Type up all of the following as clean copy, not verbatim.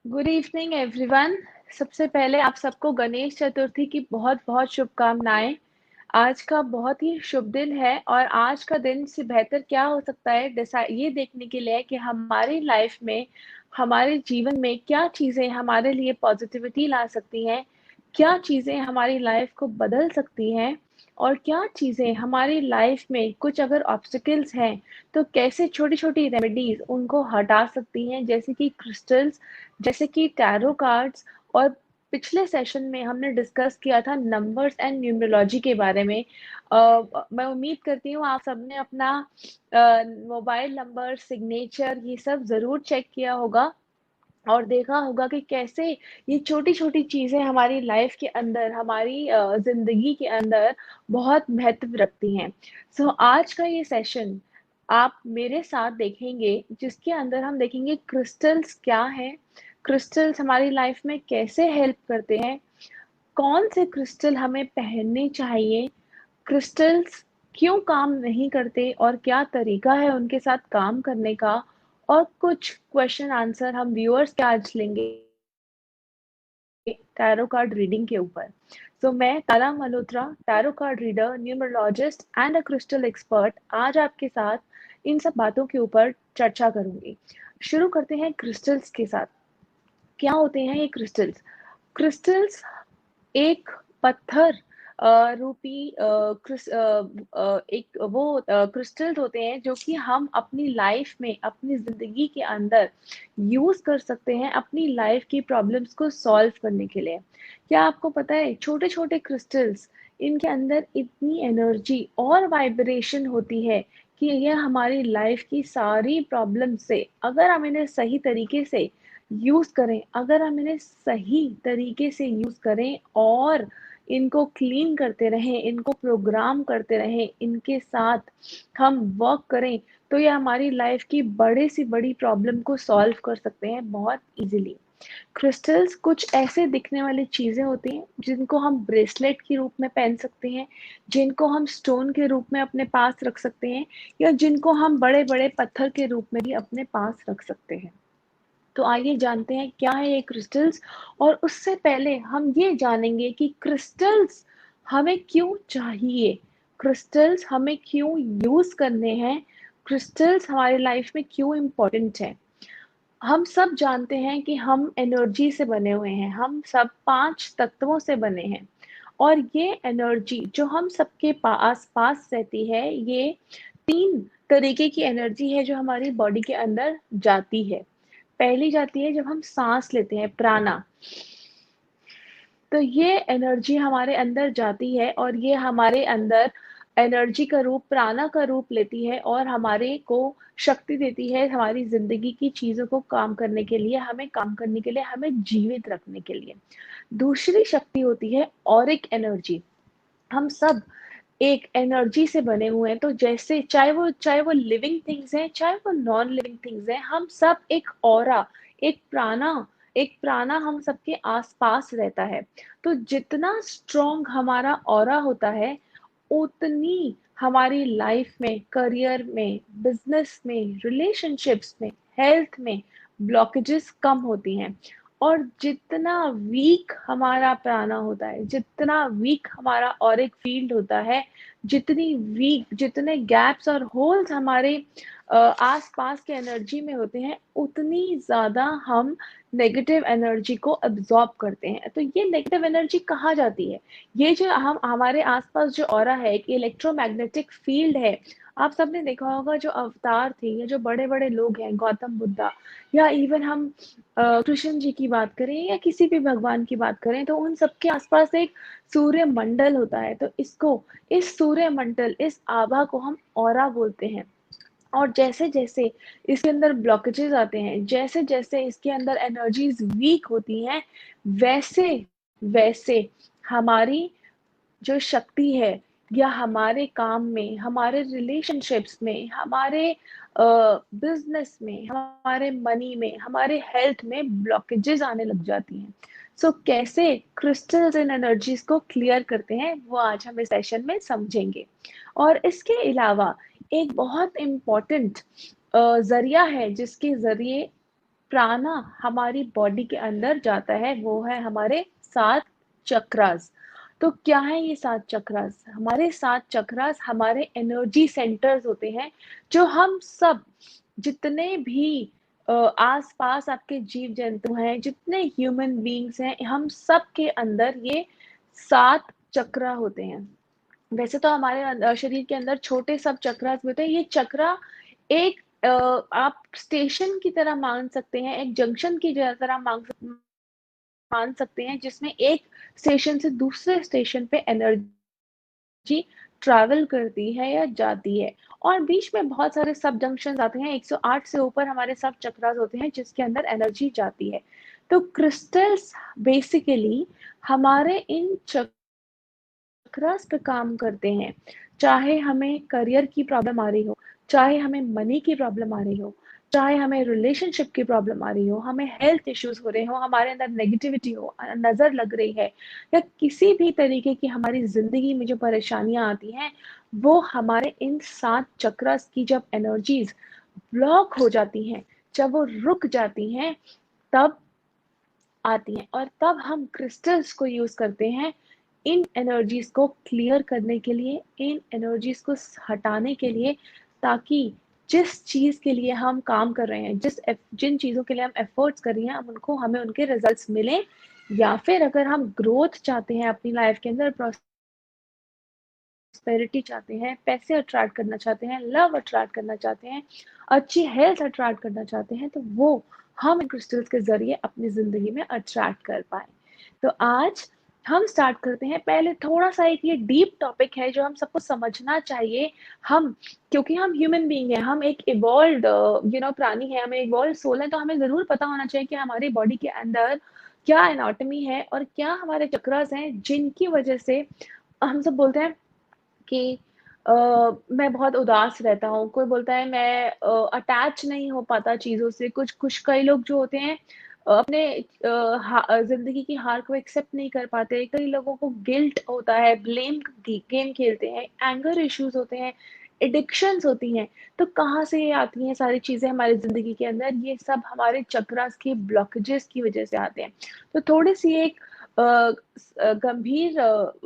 Good evening everyone. सबसे पहले आप सबको गणेश चतुर्थी की बहुत-बहुत शुभकामनाएँ। आज का बहुत ही शुभ दिन है और आज का दिन से बेहतर क्या हो सकता है ये देखने के लिए कि हमारी लाइफ में, हमारे जीवन में क्या चीज़ें हमारे लिए पॉजिटिविटी ला सकती हैं, क्या चीज़ें हमारी लाइफ को बदल सकती हैं और क्या चीज़ें हमारी लाइफ में कुछ अगर ऑब्स्टेकल्स हैं, तो कैसे छोटी-छोटी रेमेडीज़ उनको हटा सकती हैं, जैसे कि क्रिस्टल्स, जैसे कि टैरो कार्ड्स। और पिछले सेशन में हमने डिस्कस किया था नंबर्स एंड न्यूमरोलॉजी के बारे में। मैं उम्मीद करती हूँ आप सबने अपना मोबाइल नंबर, सिग्नेचर ये सब ज़रूर चेक किया होगा और देखा होगा कि कैसे ये छोटी-छोटी चीज़ें हमारी लाइफ के अंदर, हमारी ज़िंदगी के अंदर बहुत महत्व रखती हैं। सो आज का ये सेशन आप मेरे साथ देखेंगे, जिसके अंदर हम देखेंगे क्रिस्टल्स क्या हैं, क्रिस्टल्स हमारी लाइफ में कैसे हेल्प करते हैं, कौन से क्रिस्टल हमें पहनने चाहिए, क्रिस्टल्स क्यों काम नहीं करते और क्या तरीका है उनके साथ काम करने का, और कुछ क्वेश्चन आंसर हम व्यूअर्स के आज लेंगे टैरो कार्ड रीडिंग के ऊपर। मैं Tara Malhotra, tarot card reader, numerologist and a crystal expert, आज आपके साथ इन सब बातों के ऊपर चर्चा करूंगी। शुरू करते हैं क्रिस्टल्स के साथ। क्या होते हैं ये क्रिस्टल्स? क्रिस्टल्स एक पत्थर रूपी एक वो क्रिस्टल्स होते हैं जो कि हम अपनी लाइफ में, अपनी ज़िंदगी के अंदर यूज़ कर सकते हैं अपनी लाइफ की प्रॉब्लम्स को सॉल्व करने के लिए। क्या आपको पता है छोटे-छोटे क्रिस्टल्स, इनके अंदर इतनी एनर्जी और वाइब्रेशन होती है कि यह हमारी लाइफ की सारी प्रॉब्लम से, अगर हम इन्हें सही तरीके से यूज़ करें, अगर हम इन्हें सही तरीके से यूज़ करें और इनको क्लीन करते रहें, इनको प्रोग्राम करते रहें, इनके साथ हम वर्क करें, तो ये हमारी लाइफ की बड़े से बड़ी प्रॉब्लम को सॉल्व कर सकते हैं बहुत ईज़िली। क्रिस्टल्स कुछ ऐसे दिखने वाली चीज़ें होती हैं, जिनको हम ब्रेसलेट के रूप में पहन सकते हैं, जिनको हम स्टोन के रूप में अपने पास रख सकते हैं, या जिनको हम बड़े-बड़े पत्थर के रूप में भी अपने पास रख सकते हैं। तो आइए जानते हैं क्या है ये क्रिस्टल्स, और उससे पहले हम ये जानेंगे कि क्रिस्टल्स हमें क्यों चाहिए, क्रिस्टल्स हमें क्यों यूज़ करने हैं, क्रिस्टल्स हमारी लाइफ में क्यों इम्पोर्टेंट है। हम सब जानते हैं कि हम एनर्जी से बने हुए हैं, हम सब 5 तत्वों से बने हैं और ये एनर्जी जो हम सबके आस-पास रहती है, ये 3 तरीके की एनर्जी है जो हमारी बॉडी के अंदर जाती है। पहली जाती है जब हम साँस लेते हैं, प्राणा। तो ये एनर्जी हमारे अंदर जाती है और ये हमारे अंदर एनर्जी का रूप, प्राणा का रूप लेती है और हमारे को शक्ति देती है हमारी ज़िंदगी की चीज़ों को काम करने के लिए, हमें काम करने के लिए, हमें जीवित रखने के लिए। दूसरी शक्ति होती है ऑरिक एनर्जी। हम सब एक एनर्जी से बने हुए हैं, तो जैसे चाहे वो लिविंग थिंग्स हैं, चाहे वो नॉन लिविंग थिंग्स हैं, हम सब एक ऑरा, एक प्राणा एक प्राणा हम सबके आसपास रहता है। तो जितना स्ट्रॉन्ग हमारा ऑरा होता है, उतनी हमारी लाइफ में, करियर में, बिजनेस में, रिलेशनशिप्स में, हेल्थ में ब्लॉकेजेस कम होती हैं। और जितना वीक हमारा प्राणा होता है, जितना वीक हमारा ऑरिक फील्ड होता है, जितने गैप्स और होल्स हमारे आस-पास के एनर्जी में होते हैं, उतनी ज़्यादा हम नेगेटिव एनर्जी को अब्ज़ॉर्ब करते हैं। तो ये नेगेटिव एनर्जी कहाँ जाती है? ये जो हम हमारे आस-पास जो ऑरा है, एक इलेक्ट्रोमैग्नेटिक फील्ड है। आप सबने देखा होगा जो अवतार थे या जो बड़े-बड़े लोग हैं, गौतम बुद्धा, या इवन हम कृष्ण जी की बात करें या किसी भी भगवान की बात करें, तो उन सबके आसपास एक सूर्य मंडल होता है। तो इस सूर्य मंडल, इस आभा को हम ऑरा बोलते हैं। और जैसे-जैसे इसके अंदर ब्लॉकेजेस आते हैं, जैसे-जैसे इसके अंदर एनर्जीज वीक होती हैं, वैसे-वैसे हमारी जो शक्ति है, या हमारे काम में, हमारे रिलेशनशिप्स में, हमारे बिजनेस में, हमारे मनी में, हमारे हेल्थ में ब्लॉकेजेस आने लग जाती हैं। कैसे क्रिस्टल्स इन एनर्जीज को क्लियर करते हैं, वो आज हम इस सेशन में समझेंगे। और इसके अलावा एक बहुत इम्पोर्टेंट जरिया है जिसके जरिए प्राणा हमारी बॉडी के अंदर जाता है वो है हमारे 7 चक्रास। तो क्या है ये 7 चक्रास? हमारे 7 चक्रास हमारे एनर्जी सेंटर्स होते हैं, जो हम सब जितने भी आस-पास आपके जीव-जंतु हैं, जितने ह्यूमन बीइंग्स हैं, हम सब के अंदर ये 7 चक्र होते हैं। वैसे तो हमारे शरीर के अंदर छोटे सब चक्रास भी होते हैं। ये चक्रा एक आप स्टेशन की तरह मान सकते हैं, एक जंक्शन की तरह मान सकते हैं, जिसमें एक स्टेशन से दूसरे स्टेशन पे एनर्जी ट्रैवल करती है या जाती है। और बीच में बहुत सारे सब जंक्शंस आते हैं, 108 से ऊपर हमारे सब चक्रास होते हैं, जिसके अंदर एनर्जी जाती है। तो क्रिस्टल्स बेसिकली हमारे इन चक्रास पे काम करते हैं। चाहे हमें करियर की प्रॉब्लम आ रही हो, चाहे हमें मनी की प्रॉब्लम आ रही हो, चाहे हमें रिलेशनशिप की प्रॉब्लम आ रही हो, हमें हेल्थ इश्यूज हो रहे हो, हमारे अंदर नेगेटिविटी हो, नजर लग रही है, या किसी भी तरीके की हमारी जिंदगी में जो परेशानियां आती हैं, वो हमारे इन 7 चक्रास की जब एनर्जीज ब्लॉक हो जाती हैं, जब वो रुक जाती हैं, तब आती हैं। और तब हम क्रिस्टल्स को यूज करते हैं इन एनर्जीज को क्लियर करने के लिए, इन एनर्जीज को हटाने के लिए, ताकि जिस चीज के लिए हम काम कर रहे हैं, जिन चीजों के लिए हम एफर्ट्स कर रहे हैं, हम उनको हमें उनके रिजल्ट्स मिले। या फिर अगर हम ग्रोथ चाहते हैं अपनी लाइफ के अंदर, प्रॉस्पेरिटी चाहते हैं, पैसे अट्रैक्ट करना चाहते हैं, लव अट्रैक्ट करना चाहते हैं, अच्छी हेल्थ अट्रैक्ट करना चाहते हैं, तो वो हम क्रिस्टल्स के जरिए अपनी जिंदगी में अट्रैक्ट कर पाए। तो आज हम स्टार्ट करते हैं। पहले थोड़ा सा एक ये डीप टॉपिक है जो हम सबको समझना चाहिए। हम क्योंकि हम ह्यूमन बीइंग हैं, हम एक इवॉल्व्ड प्राणी है, हमें इवॉल्व सोल है, तो हमें जरूर पता होना चाहिए कि हमारी बॉडी के अंदर क्या एनाटॉमी है और क्या हमारे चक्रास हैं, जिनकी वजह से हम सब बोलते हैं कि अ, मैं बहुत उदास रहता हूँ, कोई बोलता है मैं अटैच नहीं हो पाता चीज़ों से, कुछ कुछ कई लोग जो होते हैं अपने ज़िंदगी की हार को एक्सेप्ट नहीं कर पाते, कई लोगों को गिल्ट होता है, ब्लेम गेम खेलते हैं, एंगर इश्यूज़ होते हैं, एडिक्शंस होती हैं। तो कहाँ से ये आती हैं सारी चीज़ें हमारी ज़िंदगी के अंदर? ये सब हमारे चक्रास के ब्लॉकेजेस की वजह से आते हैं। तो थोड़ी-सी एक गंभीर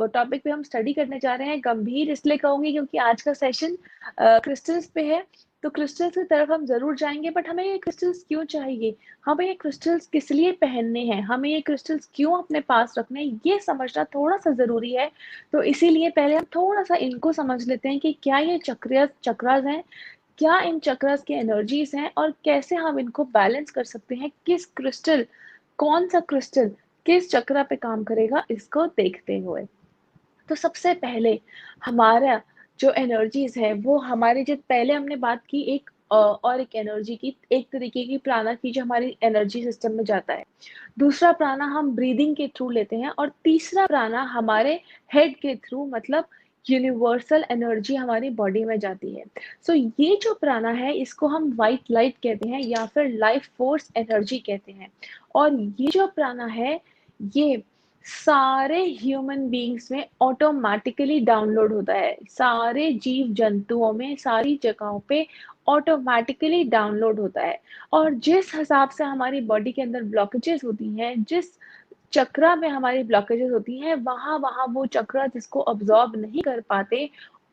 टॉपिक पे हम स्टडी करने जा रहे हैं। गंभीर इसलिए कहूँगी क्योंकि आज का सेशन क्रिस्टल्स पे है, तो क्रिस्टल्स की तरफ हम ज़रूर जाएँगे, बट हमें ये क्रिस्टल्स क्यों चाहिए? हमें ये क्रिस्टल्स किस लिए पहनने हैं? हमें ये क्रिस्टल्स क्यों अपने पास रखने हैं? ये समझना थोड़ा-सा ज़रूरी है। तो इसीलिए पहले हम थोड़ा-सा इनको समझ लेते हैं कि क्या ये चक्रास हैं? क्या इन चक्रास की एनर्जीज़ हैं और कैसे हम इनको बैलेंस कर सकते हैं? कौन-सा क्रिस्टल किस चक्र पे काम करेगा, इसको देखते हुए। तो सबसे पहले हमारा जो एनर्जीज है वो हमारे जो पहले हमने बात की एक और एक एनर्जी की, एक तरीके की प्राणा की जो हमारी एनर्जी सिस्टम में जाता है। दूसरा प्राणा हम ब्रीदिंग के थ्रू लेते हैं और तीसरा प्राणा हमारे हेड के थ्रू, मतलब यूनिवर्सल एनर्जी हमारी बॉडी में जाती है। सो ये जो प्राणा है इसको हम व्हाइट लाइट कहते हैं या फिर लाइफ फोर्स एनर्जी कहते हैं। और ये जो प्राणा है ये सारे ह्यूमन बीइंग्स में ऑटोमेटिकली डाउनलोड होता है, सारे जीव जंतुओं में, सारी जगहों पे ऑटोमेटिकली डाउनलोड होता है। और जिस हिसाब से हमारी बॉडी के अंदर ब्लॉकेजेस होती हैं, जिस चक्रा में हमारी ब्लॉकेजेस होती हैं, वहां वहां वो चक्रा जिसको अब्सॉर्ब नहीं कर पाते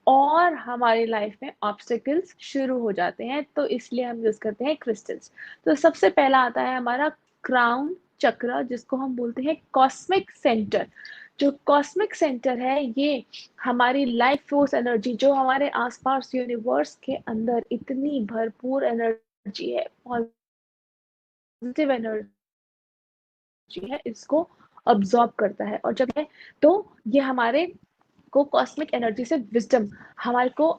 और हमारी लाइफ में ऑब्स्टिकल्स शुरू हो जाते हैं। तो इसलिए हम यूज करते हैं क्रिस्टल्स। तो सबसे पहला आता है हमारा क्राउन चक्र, जिसको हम बोलते हैं कॉस्मिक सेंटर। जो कॉस्मिक सेंटर है ये हमारी लाइफ फोर्स एनर्जी, जो हमारे आसपास यूनिवर्स के अंदर इतनी भरपूर एनर्जी है, पॉजिटिव एनर्जी है, इसको अब्सॉर्ब करता है। और जब है तो ये हमारे को कॉस्मिक एनर्जी से विजडम, हमारे को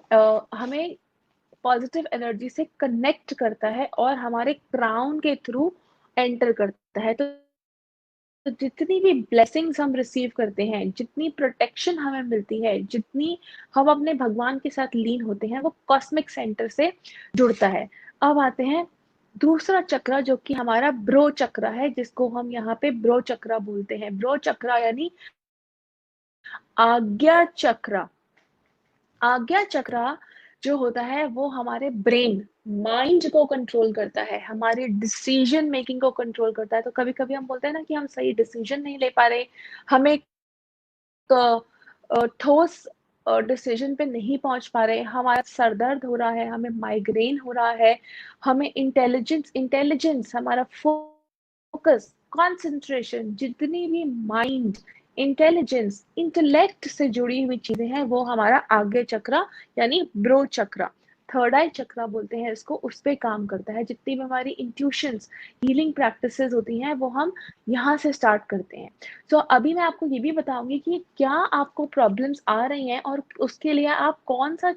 हमें पॉजिटिव एनर्जी से कनेक्ट करता है और हमारे क्राउन के थ्रू एंटर करता है। तो जितनी भी ब्लेसिंग्स हम रिसीव करते हैं, जितनी प्रोटेक्शन हमें मिलती है, जितनी हम अपने भगवान के साथ लीन होते हैं, वो कॉस्मिक सेंटर से जुड़ता है। अब आते हैं दूसरा चक्र, जो कि हमारा ब्रो चक्र है, जिसको हम यहाँ पे ब्रो चक्र बोलते हैं। ब्रो चक्र यानी आज्ञा चक्र। आज्ञा चक्र जो होता है वो हमारे ब्रेन माइंड को कंट्रोल करता है, हमारी डिसीजन मेकिंग को कंट्रोल करता है। तो कभी-कभी हम बोलते हैं ना कि हम सही डिसीजन नहीं ले पा रहे, हम एक ठोस डिसीजन पे नहीं पहुँच पा रहे, हमारा सर दर्द हो रहा है, हमें माइग्रेन हो रहा है, हमें इंटेलिजेंस इंटेलिजेंस हमारा फोकस, कंसंट्रेशन, जितनी भी माइंड, इंटेलिजेंस, इंटेलेक्ट से जुड़ी हुई चीज़ें हैं, वो हमारा आज्ञा चक्र यानी ब्रो चक्र, थर्ड आई चक्र बोलते हैं इसको, उस पे काम करता है। जितनी भी हमारी इंट्यूशंस, हीलिंग प्रैक्टिसेस होती हैं, वो हम यहाँ से स्टार्ट करते हैं। तो अभी मैं आपको ये भी बताऊँगी कि क्या आपको प्रॉब्लम्स आ रही हैं और उसके लिए आप कौन-सा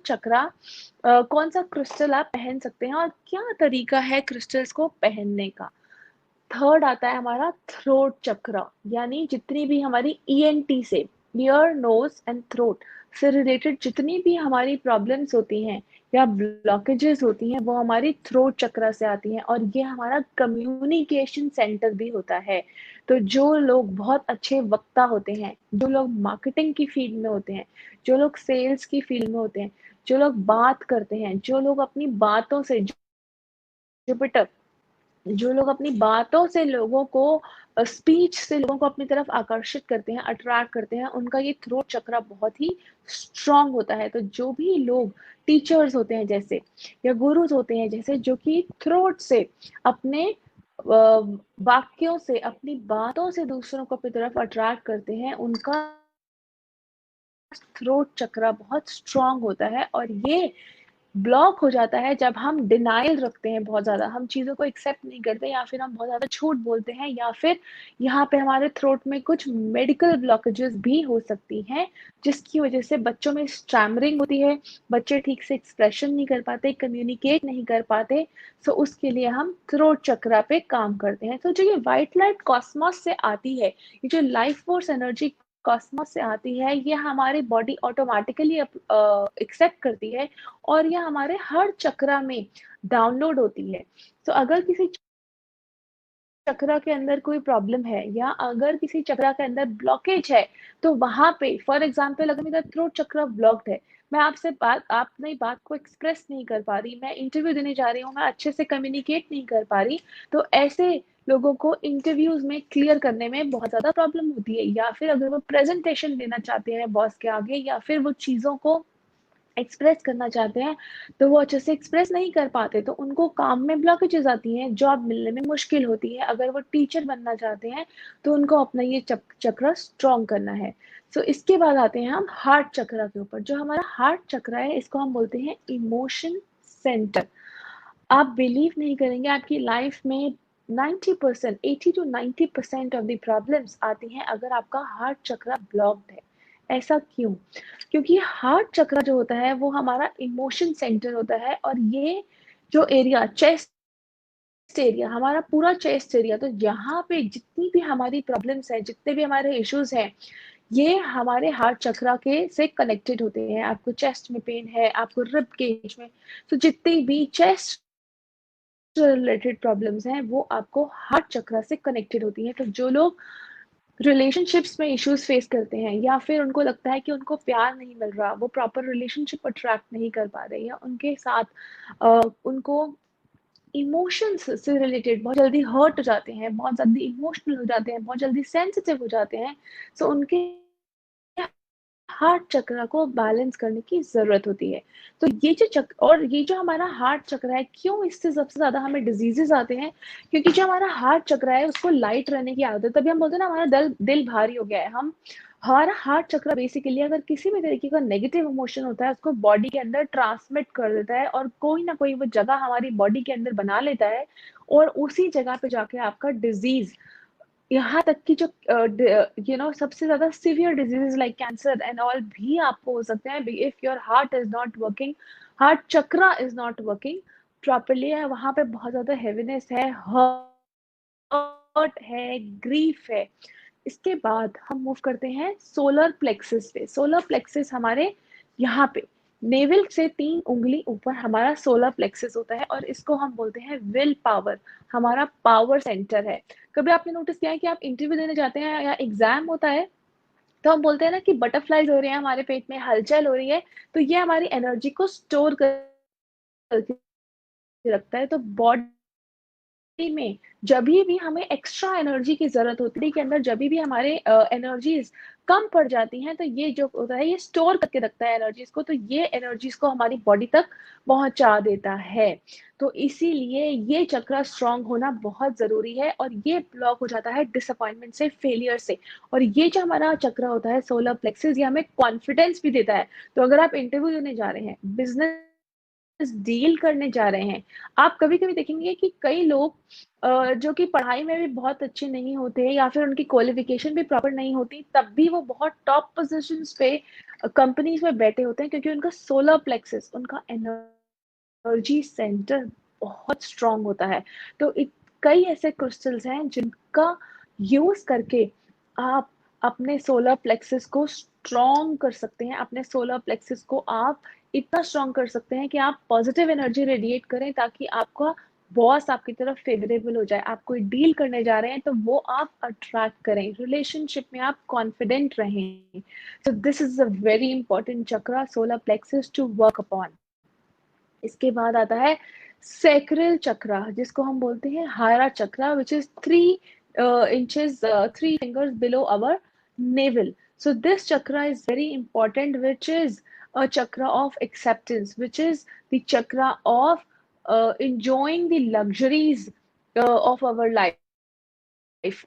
कौन-सा क्रिस्टल आप पहन सकते हैं और क्या तरीका है क्रिस्टल्स को पहनने का। थर्ड आता है हमारा थ्रोट चक्र, यानी जितनी भी हमारी ईएनटी से, ईयर, नोज़ एंड थ्रोट से रिलेटेड जितनी भी हमारी प्रॉब्लम्स होती हैं या ब्लॉकेजेस होती हैं, वो हमारी थ्रोट चक्र से आती हैं और ये हमारा कम्युनिकेशन सेंटर भी होता है। तो जो लोग बहुत अच्छे वक्ता होते हैं, जो लोग मार्केटिंग की फील्ड में होते हैं, जो लोग सेल्स की फील्ड में होते हैं, जो लोग बात करते हैं, जो लोग अपनी बातों से जुपिटर जो लोग अपनी बातों से लोगों को स्पीच से लोगों को अपनी तरफ आकर्षित करते हैं, अट्रैक्ट करते हैं, उनका ये थ्रोट चक्र बहुत ही स्ट्रांग होता है। तो जो भी लोग टीचर्स होते हैं जैसे या गुरुज होते हैं जैसे, जो कि थ्रोट से अपने वाक्यों से, अपनी बातों से दूसरों को अपनी तरफ अट्रैक्ट करते हैं, उनका थ्रोट चक्र बहुत स्ट्रांग होता है और ये ब्लॉक हो जाता है जब हम डिनायल रखते हैं बहुत ज़्यादा, हम चीज़ों को एक्सेप्ट नहीं करते या फिर हम बहुत ज़्यादा झूठ बोलते हैं या फिर यहाँ पे हमारे थ्रोट में कुछ मेडिकल ब्लॉकेजेस भी हो सकती हैं, जिसकी वजह से बच्चों में स्टैमरिंग होती है, बच्चे ठीक से एक्सप्रेशन नहीं कर पाते, कम्युनिकेट नहीं कर पाते। सो उसके लिए हम थ्रोट चक्रा पे काम करते हैं। तो जो ये व्हाइट लाइट कॉस्मोस से आती है, ये जो लाइफ फोर्स एनर्जी कॉस्मोस से आती है, ये हमारी बॉडी ऑटोमेटिकली एक्सेप्ट करती है और ये हमारे हर चक्रा में डाउनलोड होती है। तो अगर किसी चक्रा के अंदर कोई प्रॉब्लम है या अगर किसी चक्रा के अंदर ब्लॉकेज है, तो वहाँ पे फॉर एग्ज़ाम्पल अगर मेरा थ्रोट चक्रा ब्लॉक्ड है, मैं आपसे बात अपनी बात को एक्सप्रेस नहीं कर पा रही, मैं इंटरव्यू देने जा रही हूँ, मैं अच्छे से कम्युनिकेट नहीं कर पा रही, तो ऐसे लोगों को इंटरव्यूज़ में क्लियर करने में बहुत ज़्यादा प्रॉब्लम होती है या फिर अगर वो प्रेज़ेंटेशन देना चाहते हैं बॉस के आगे या फिर वो चीज़ों को एक्सप्रेस करना चाहते हैं, तो वो अच्छे से एक्सप्रेस नहीं कर पाते, तो उनको काम में ब्लॉकेजेस आती हैं, जॉब मिलने में मुश्किल होती है। अगर वो टीचर बनना चाहते हैं, तो उनको अपना ये चक्र स्ट्रॉन्ग करना है। सो इसके बाद आते हैं हम हार्ट चक्र के ऊपर। जो हमारा हार्ट चक्र है, इसको हम बोलते हैं इमोशन सेंटर। आप बिलीव नहीं करेंगे, आपकी लाइफ में 90%, 80 टू 90% ऑफ द प्रॉब्लम्स आती हैं अगर आपका हार्ट चक्र ब्लॉक्ड है। ऐसा क्यों? क्योंकि हार्ट चक्र जो होता है वो हमारा इमोशन सेंटर होता है और ये जो एरिया चेस्ट एरिया, हमारा पूरा चेस्ट एरिया, तो यहाँ पे जितनी भी हमारी प्रॉब्लम्स है, जितने भी हमारे इश्यूज हैं, ये हमारे हार्ट चक्रा के से कनेक्टेड होते हैं। आपको चेस्ट में पेन है, आपको रिब केज में, तो जितनी भी चेस्ट रिलेटेड प्रॉब्लम्स हैं वो आपको हार्ट चक्र से कनेक्टेड होती हैं। तो जो लोग रिलेशनशिप्स में इश्यूज फेस करते हैं या फिर उनको लगता है कि उनको प्यार नहीं मिल रहा, वो प्रॉपर रिलेशनशिप अट्रैक्ट नहीं कर पा रहे या उनके साथ उनको इमोशंस से रिलेटेड बहुत जल्दी हर्ट हो जाते हैं, बहुत जल्दी इमोशनल हो जाते हैं, बहुत जल्दी सेंसिटिव हो जाते हैं, सो उनके हार्ट चक्र को बैलेंस करने की ज़रूरत होती है। तो ये जो हमारा हार्ट चक्र है, क्यों इससे सबसे ज़्यादा हमें डिज़ीज़ेज़ आते हैं? क्योंकि जो हमारा हार्ट चक्र है, उसको लाइट रहने की आदत है। तभी हम बोलते हैं ना, हमारा दिल भारी हो गया है। हमारा हार्ट चक्र बेसिकली अगर किसी भी तरीके का नेगेटिव इमोशन होता है, उसको बॉडी के अंदर ट्रांसमिट कर देता है और कोई ना कोई वो जगह हमारी बॉडी के अंदर बना लेता है और उसी जगह पे जाके आपका डिज़ीज़, यहाँ तक कि जो सबसे ज़्यादा severe diseases like cancer and all भी आपको हो सकते हैं if your heart is not working, heart chakra is not working properly है, वहाँ पे बहुत ज़्यादा हेवीनेस है, हर्ट है, ग्रीफ है। इसके बाद हम मूव करते हैं सोलर प्लेक्सस पे। सोलर प्लेक्सस हमारे यहाँ पे नेवल से 3 उँगली ऊपर हमारा सोलर प्लेक्सस होता है और इसको हम बोलते हैं विल पावर, हमारा पावर सेंटर है। कभी आपने नोटिस किया है कि आप इंटरव्यू देने जाते हैं या एग्जाम होता है, तो हम बोलते हैं ना कि बटरफ्लाइज हो रहे हैं हमारे पेट में, हलचल हो रही है, तो ये हमारी एनर्जी को स्टोर करती रखता है, तो में जभी भी हमें एक्स्ट्रा एनर्जी की ज़रूरत होती है के अंदर जभी भी हमारे एनर्जीज़ कम पड़ जाती हैं, तो ये जो होता है ये स्टोर करके रखता है एनर्जीज़ को, तो ये एनर्जीज़ को हमारी बॉडी तक पहुँचा देता है। तो इसीलिए ये चक्र स्ट्रॉन्ग होना बहुत ज़रूरी है और ये ब्लॉक हो जाता है डिसअपॉइंटमेंट से, फेलियर से। और ये जो हमारा चक्र होता है सोलर प्लेक्सस, ये हमें कॉन्फिडेंस भी देता है। तो अगर आप इंटरव्यू देने जा रहे हैं, बिज़नेस डील करने जा रहे हैं, आप कभी-कभी देखेंगे कि कई लोग जो कि पढ़ाई में भी बहुत अच्छे नहीं होते या फिर उनकी क्वालिफ़िकेशन भी प्रॉपर नहीं होती, तब भी वो बहुत टॉप पोज़ीशंस पे कंपनीज़ में बैठे होते हैं क्योंकि उनका सोलर प्लेक्सस, उनका एनर्जी सेंटर बहुत स्ट्रॉन्ग होता है। तो कई ऐसे क्रिस्टल्स हैं जिनका यूज़ करके आप अपने सोलर प्लेक्सस को स्ट्रॉन्ग कर सकते हैं। अपने सोलर प्लेक्सस को आप इतना स्ट्रॉन्ग कर सकते हैं कि आप पॉजिटिव एनर्जी रेडिएट करें ताकि आपका बॉस आपकी तरफ फेवरेबल हो जाए। आप कोई डील करने जा रहे हैं तो वो आप अट्रैक्ट करें। रिलेशनशिप में आप कॉन्फिडेंट रहें। So this is a very important chakra, solar plexus, to work upon. इसके बाद आता है सैक्रल चक्रा, जिसको हम बोलते हैं हारा चक्रा, which is 3 inches 3 fingers below our navel. So this chakra is very important, which is a chakra of acceptance, which is the chakra of enjoying the luxuries of our life.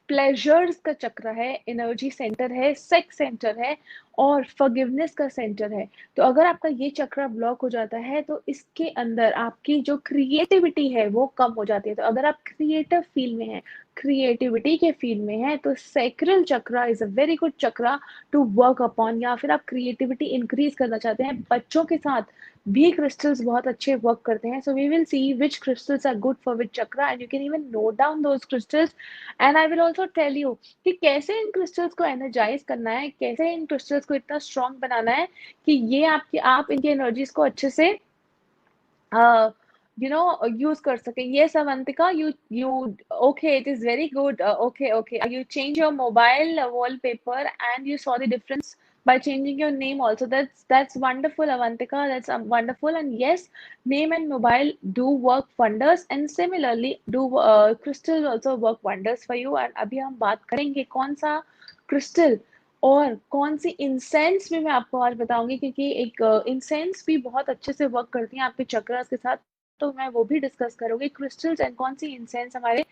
Pleasures का चक्र है, energy centre है, sex centre है और forgiveness का centre है। तो अगर आपका ये चक्र ब्लॉक हो जाता है तो इसके अंदर आपकी जो क्रिएटिविटी है वो कम हो जाती है। तो अगर आप क्रिएटिव फील्ड में हैं, क्रिएटिविटी के फील्ड में हैं, तो सैक्रल चक्र इज अ वेरी गुड चक्र टू वर्क अपॉन। या फिर आप क्रिएटिविटी इंक्रीज करना चाहते हैं, बच्चों के साथ भी क्रिस्टल्स बहुत अच्छे वर्क करते हैं। So we will see which crystals are good for which chakra and you can even note down those crystals and I will also tell you कि कैसे इन क्रिस्टल्स को एनर्जाइज करना है, कैसे इन क्रिस्टल्स को इतना स्ट्रॉन्ग बनाना है कि ये आपकी आप इनकी एनर्जीज को अच्छे से use कर सके। Yes, Avantika, you okay, it is very good. Okay. You change your mobile wallpaper and you saw the difference by changing your name also. That's wonderful, Avantika. That's wonderful. And yes, name and mobile do work wonders. And similarly, do crystals also work wonders for you. And अभी हम बात करेंगे कौन सा crystal और कौन सी incense भी मैं आपको आज बताऊंगी, क्योंकि एक इंसेंस भी बहुत अच्छे से वर्क करती हैं आपके चक्रास के साथ। तो मैं वो भी डिस्कस करूंगी क्रिस्टल्स एंड कौन सी इंसेंस हमारे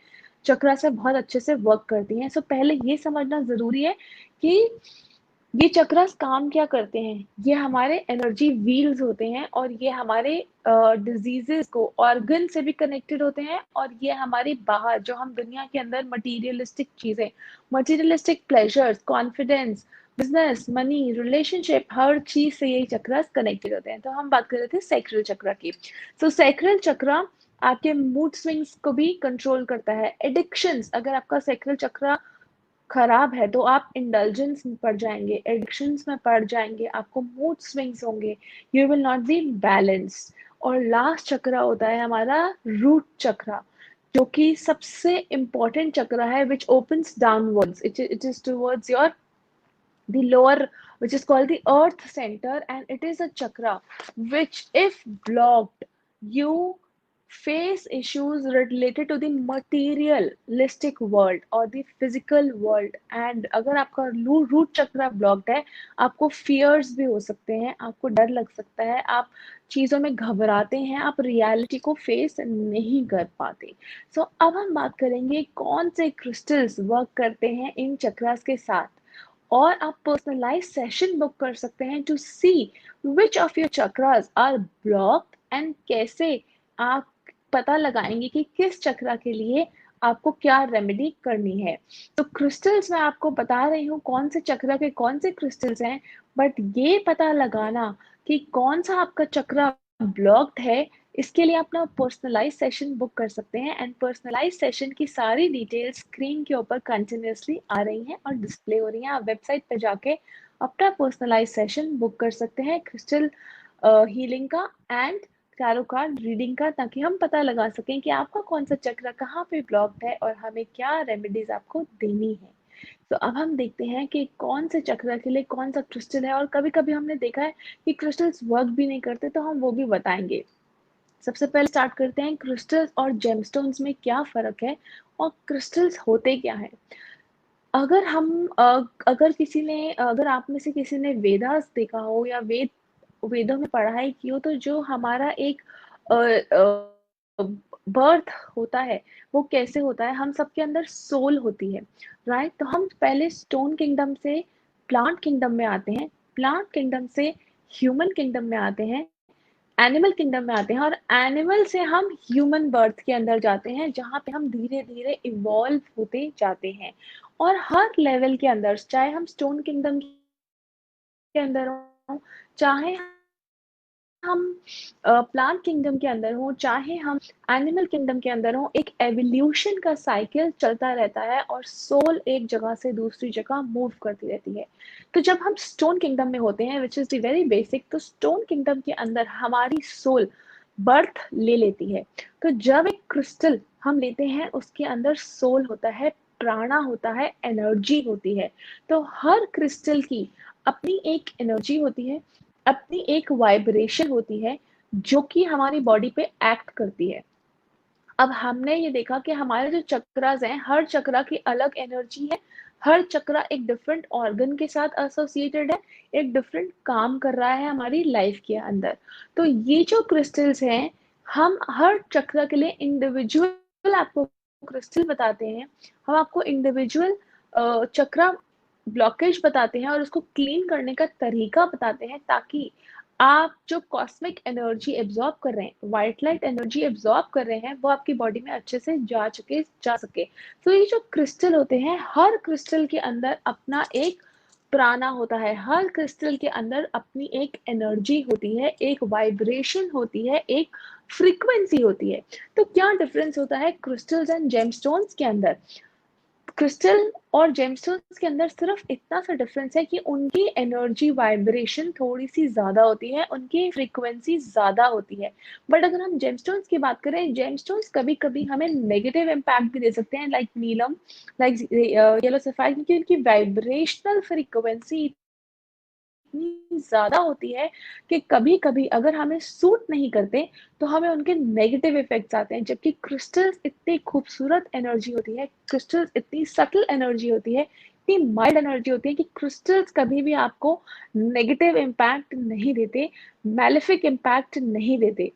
चक्रा से बहुत अच्छे से वर्क करती हैं। सो पहले ये समझना जरूरी है कि ये चक्रास काम क्या करते हैं। ये हमारे एनर्जी व्हील्स होते हैं और ये हमारे डिजीजेस को ऑर्गन से भी कनेक्टेड होते हैं और ये हमारे बाहर जो हम दुनिया के अंदर मटीरियलिस्टिक चीजें, materialistic pleasures, confidence, business, money, relationship, हर चीज से ये चक्रास कनेक्टेड होते हैं। तो हम बात कर रहे थे सैक्रल चक्र की। सो सैक्रल चक्र आपके मूड स्विंग्स को भी कंट्रोल करता है। एडिक्शंस, अगर आपका सैक्रल चक्र खराब है तो आप इंडल्जेंस में पड़ जाएंगे, एडिक्शंस में पड़ जाएंगे, आपको मूड स्विंग्स होंगे, you will not be balanced. और लास्ट चक्र होता है हमारा रूट चक्र, जो कि सबसे इंपॉर्टेंट चक्र है, विच opens downwards, it is towards your the lower, which is called the earth center, and it is a chakra which if blocked, you face issues related to the materialistic world or the physical world। and अगर आपका root चक्रा blocked है, आपको fears भी हो सकते हैं, आपको डर लग सकता है, आप चीजों में घबराते हैं, आप रियलिटी को फेस नहीं कर पाते। सो अब हम बात करेंगे कौन से क्रिस्टल्स वर्क करते हैं इन चक्रास के साथ। और आप पर्सनलाइज सेशन बुक कर सकते हैं to see which of your chakras are blocked and कैसे आप पता लगाएंगे कि किस चक्रा के लिए आपको क्या रेमेडी करनी है। तो क्रिस्टल्स मैं आपको बता रही हूँ कौन से चक्रा के कौन से क्रिस्टल्स हैं, बट ये पता लगाना कि कौन सा आपका चक्रा ब्लॉक्ड है, इसके लिए अपना पर्सनलाइज सेशन बुक कर सकते हैं। एंड पर्सनलाइज सेशन की सारी डिटेल्स स्क्रीन के ऊपर कंटिन्यूसली आ रही हैं और डिस्प्ले हो रही हैं। आप वेबसाइट पे जाके अपना पर्सनलाइज सेशन बुक कर सकते हैं क्रिस्टल हीलिंग का एंड टैरो कार्ड रीडिंग का, ताकि हम पता लगा सकें कि आपका कौन सा चक्र कहाँ पे ब्लॉक्ड है और हमें क्या रेमेडीज आपको देनी है। तो अब हम देखते हैं कि कौन से चक्र के लिए कौन सा क्रिस्टल है, और कभी कभी हमने देखा है कि क्रिस्टल्स वर्क भी नहीं करते, तो हम वो भी बताएंगे। सबसे पहले स्टार्ट करते हैं क्रिस्टल्स और जेमस्टोन्स में क्या फ़र्क है और क्रिस्टल्स होते क्या हैं? अगर हम अगर आप में से किसी ने वेदास देखा हो या वेदों में पढ़ाई की हो, तो जो हमारा एक अ अ, बर्थ होता है, वो कैसे होता है? हम सबके अंदर सोल होती है, राइट? तो हम पहले स्टोन किंगडम से प्लांट किंगडम में आते हैं, प्लांट किंगडम से ह्यूमन किंगडम में आते हैं, एनिमल किंगडम में आते हैं और एनिमल से हम ह्यूमन बर्थ के अंदर जाते हैं, जहाँ पे हम धीरे-धीरे इवॉल्व होते जाते हैं। और हर लेवल के अंदर, चाहे हम स्टोन किंगडम के अंदर हों, चाहे हम प्लांट किंगडम के अंदर हों, चाहे हम एनिमल किंगडम के अंदर हों, एक एवोल्यूशन का साइकिल चलता रहता है और सोल एक जगह से दूसरी जगह मूव करती रहती है। तो जब हम स्टोन किंगडम में होते हैं, which is the very basic, तो स्टोन किंगडम के अंदर हमारी सोल बर्थ ले लेती है। तो जब एक क्रिस्टल हम लेते हैं, उसके अंदर सोल होता है, प्राणा होता है, एनर्जी होती है। तो हर क्रिस्टल की अपनी एक एनर्जी होती है, अपनी एक वाइब्रेशन होती है, जो कि हमारी बॉडी पे एक्ट करती है। अब हमने ये देखा कि हमारे जो चक्रास हैं, हर चक्रा की अलग एनर्जी है, हर चक्रा एक डिफरेंट ऑर्गन के साथ एसोसिएटेड है, एक डिफरेंट काम कर रहा है हमारी लाइफ के अंदर। तो ये जो क्रिस्टल्स हैं, हम हर चक्र के लिए इंडिविजुअल आपको क्रिस्टल बताते हैं, हम आपको इंडिविजुअल चक्रा ब्लॉकेज बताते हैं और उसको क्लीन करने का तरीका बताते हैं, ताकि आप जो कॉस्मिक एनर्जी एब्जॉर्ब कर रहे हैं, व्हाइट लाइट एनर्जी एब्जॉर्ब कर रहे हैं, वो आपकी बॉडी में अच्छे से जा सके। तो ये जो क्रिस्टल होते हैं, हर क्रिस्टल के अंदर अपना एक प्राणा होता है, हर क्रिस्टल के अंदर अपनी एक एनर्जी होती है, एक वाइब्रेशन होती है, एक फ्रीक्वेंसी होती है। तो क्या डिफरेंस होता है क्रिस्टल्स एंड जेमस्टोन्स के अंदर? क्रिस्टल और जेमस्टोन्स के अंदर सिर्फ इतना सा डिफरेंस है कि उनकी एनर्जी वाइब्रेशन थोड़ी सी ज्यादा होती है, उनकी फ्रीक्वेंसी ज्यादा होती है। बट अगर हम जेमस्टोन्स की बात करें, जेमस्टोन्स कभी कभी हमें नेगेटिव इम्पैक्ट भी दे सकते हैं, लाइक नीलम, लाइक येलो सफायर, क्योंकि उनकी वाइब्रेशनल फ्रीक्वेंसी इतनी ज़्यादा होती है कि कभी-कभी अगर हमें सूट नहीं करते, तो हमें उनके नेगेटिव इफ़ेक्ट्स आते हैं। जबकि क्रिस्टल्स इतनी खूबसूरत एनर्जी होती है, क्रिस्टल्स इतनी सटल एनर्जी होती है, इतनी माइल्ड एनर्जी होती है कि क्रिस्टल्स कभी भी आपको नेगेटिव इम्पैक्ट नहीं देते, मैलेफिक इम्पैक्ट नहीं देते।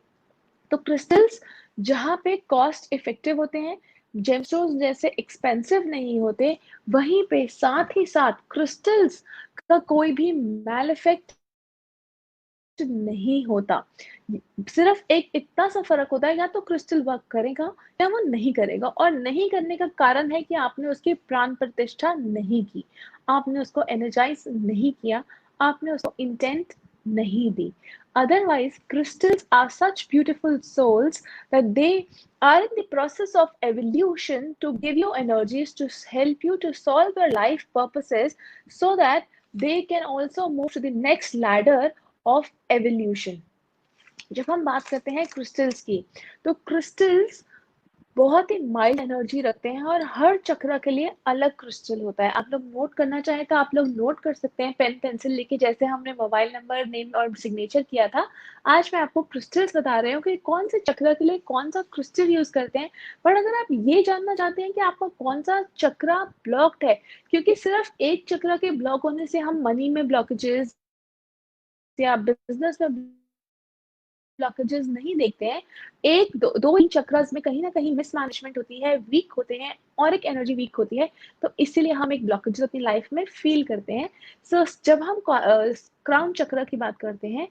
तो क्रिस्टल्स जहाँ पे कॉस्ट इफेक्टिव होते हैं, जेमस्टोन्स जैसे एक्सपेंसिव नहीं होते, वहीं पे साथ ही साथ क्रिस्टल्स का कोई भी मैल इफेक्ट नहीं होता। सिर्फ एक इतना सा फर्क होता है, या तो क्रिस्टल वर्क करेगा या वो नहीं करेगा, और नहीं करने का कारण है कि आपने उसकी प्राण प्रतिष्ठा नहीं की, आपने उसको एनर्जाइज नहीं किया, आपने उसको इंटेंट नहीं दी। Otherwise, crystals are such beautiful souls that they are in the process of evolution to give you energies to help you to solve your life purposes, so that they can also move to the next ladder of evolution. जब हम बात करते हैं crystals की, तो crystals बहुत ही mild energy रखते हैं और हर चक्र के लिए अलग क्रिस्टल होता है। आप लोग नोट करना चाहें तो आप लोग नोट कर सकते हैं पेन पेंसिल लेके, जैसे हमने मोबाइल नंबर, नेम और सिग्नेचर किया था। आज मैं आपको क्रिस्टल्स बता रही हूँ कि कौन से चक्र के लिए कौन सा क्रिस्टल यूज करते हैं। पर अगर आप ये जानना चाहते हैं कि आपका कौन सा चक्र ब्लॉक्ड है, क्योंकि सिर्फ एक चक्र के ब्लॉक होने से हम मनी में ब्लॉकेजेस या बिजनेस में ब्लॉकेजेस नहीं देखते हैं। एक दो दो ही चक्रास में कहीं ना कहीं मिसमैनेजमेंट होती है, वीक होते हैं, और एक एनर्जी वीक होती है, तो इसीलिए हम एक ब्लॉकेजेस अपनी लाइफ में फील करते हैं। सो जब हम क्राउन चक्र की बात करते हैं,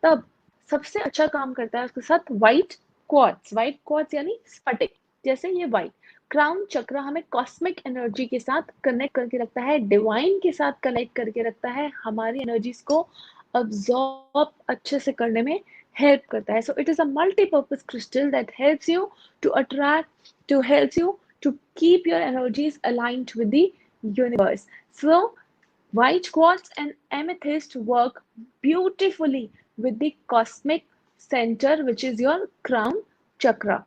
तब सबसे अच्छा काम करता है उसके साथ व्हाइट क्वार्ट्ज यानी स्फटिक। जैसे ये व्हाइट क्राउन चक्र हमें कॉस्मिक एनर्जी के साथ कनेक्ट करके रखता है, डिवाइन के साथ कनेक्ट करके रखता है, हमारी एनर्जीज को अब्सॉर्ब अच्छे से करने में हेल्प करता है। So it is a multipurpose crystal that helps you to attract, to helps you to keep your energies aligned with the universe. So white quartz and amethyst work beautifully with the cosmic center, which is your crown chakra.